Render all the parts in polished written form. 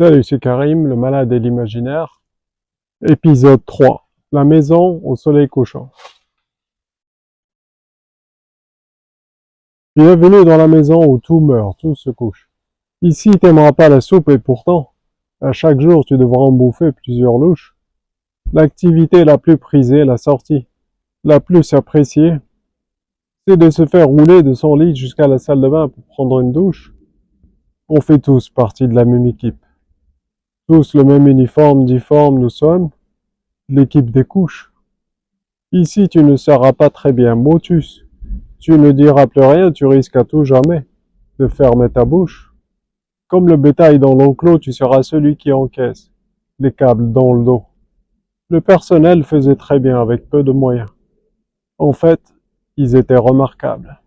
Salut, c'est Karim, le malade et l'imaginaire. Épisode 3. La maison au soleil couchant. Bienvenue dans la maison où tout meurt, tout se couche. Ici, t'aimeras pas la soupe et pourtant, à chaque jour, tu devras en bouffer plusieurs louches. L'activité la plus prisée, la sortie, la plus appréciée, c'est de se faire rouler de son lit jusqu'à la salle de bain pour prendre une douche. On fait tous partie de la même équipe. Tous le même uniforme difforme nous sommes, l'équipe des couches. Ici, tu ne seras pas très bien motus. Tu ne diras plus rien, tu risques à tout jamais de fermer ta bouche. Comme le bétail dans l'enclos, tu seras celui qui encaisse les câbles dans le dos. Le personnel faisait très bien avec peu de moyens. En fait, ils étaient remarquables.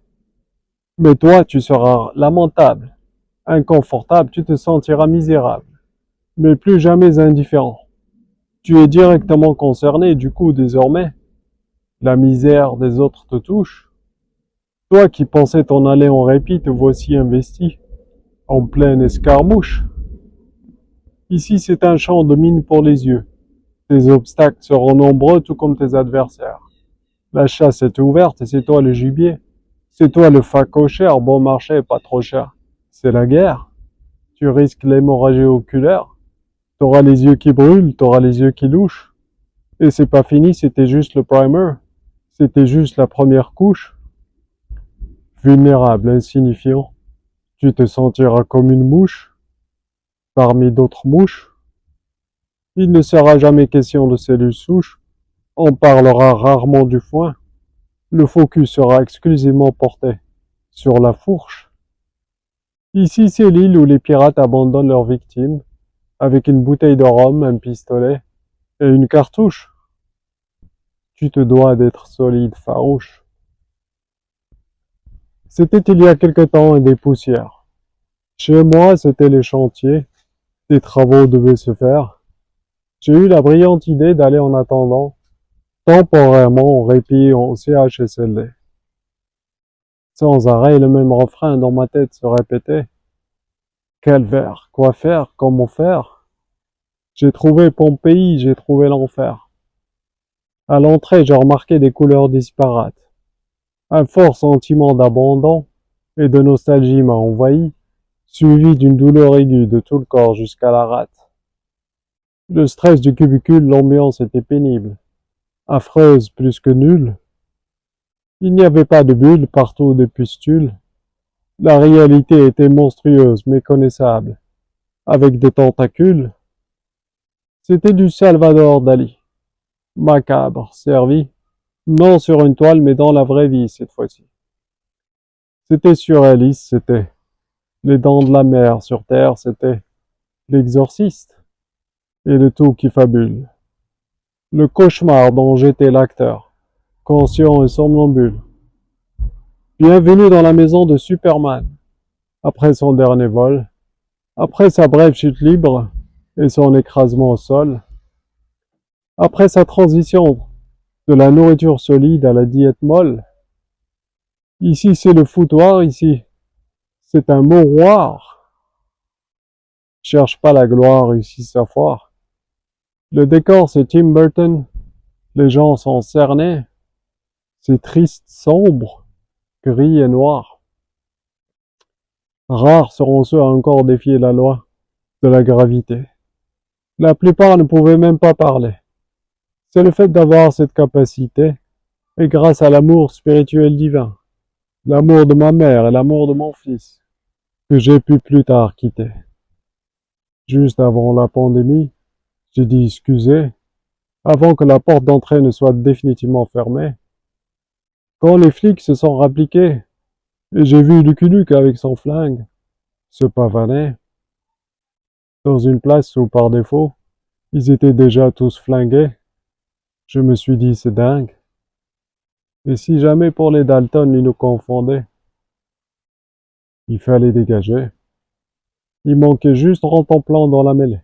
Mais toi, tu seras lamentable, inconfortable, tu te sentiras misérable, mais plus jamais indifférent. Tu es directement concerné, du coup, désormais, la misère des autres te touche. Toi qui pensais t'en aller en répit, te voici investi, en pleine escarmouche. Ici, c'est un champ de mine pour les yeux. Tes obstacles seront nombreux, tout comme tes adversaires. La chasse est ouverte et c'est toi le gibier. C'est toi le phacochère, bon marché, pas trop cher. C'est la guerre. Tu risques l'hémorragie oculaire. T'auras les yeux qui brûlent, t'auras les yeux qui louchent. Et c'est pas fini, c'était juste le primer. C'était juste la première couche. Vulnérable, insignifiant, tu te sentiras comme une mouche, parmi d'autres mouches. Il ne sera jamais question de cellules souches, on parlera rarement du foin. Le focus sera exclusivement porté sur la fourche. Ici, c'est l'île où les pirates abandonnent leurs victimes, avec une bouteille de rhum, un pistolet et une cartouche. Tu te dois d'être solide, farouche. C'était il y a quelque temps et des poussières. Chez moi, c'était les chantiers. Des travaux devaient se faire. J'ai eu la brillante idée d'aller en attendant, temporairement en répit au CHSLD. Sans arrêt, le même refrain dans ma tête se répétait. Calvaire, quoi faire, comment faire? J'ai trouvé Pompéi, j'ai trouvé l'enfer. À l'entrée, j'ai remarqué des couleurs disparates. Un fort sentiment d'abandon et de nostalgie m'a envahi, suivi d'une douleur aiguë de tout le corps jusqu'à la rate. Le stress du cubicule, l'ambiance était pénible, affreuse plus que nulle. Il n'y avait pas de bulles, partout des pustules. La réalité était monstrueuse, méconnaissable, avec des tentacules. C'était du Salvador Dali. Macabre, servi, non sur une toile, mais dans la vraie vie cette fois-ci. C'était surréaliste, c'était les dents de la mer sur terre, c'était l'exorciste et le tout qui fabule. Le cauchemar dont j'étais l'acteur, conscient et somnambule. Bienvenue dans la maison de Superman. Après son dernier vol, après sa brève chute libre et son écrasement au sol, après sa transition de la nourriture solide à la diète molle. Ici c'est le foutoir, ici c'est un mouroir. Cherche pas la gloire, ici sa foire. Le décor c'est Tim Burton, les gens sont cernés, c'est triste, sombre, gris et noir. Rares seront ceux à encore défier la loi de la gravité. La plupart ne pouvaient même pas parler. C'est le fait d'avoir cette capacité, et grâce à l'amour spirituel divin, l'amour de ma mère et l'amour de mon fils, que j'ai pu plus tard quitter. Juste avant la pandémie, j'ai dit excusez, avant que la porte d'entrée ne soit définitivement fermée. Quand les flics se sont rappliqués, et j'ai vu Lucky Luke avec son flingue se pavaner dans une place où par défaut, ils étaient déjà tous flingués, je me suis dit c'est dingue. Et si jamais pour les Dalton ils nous confondaient, il fallait dégager. Il manquait juste Rentemplant dans la mêlée.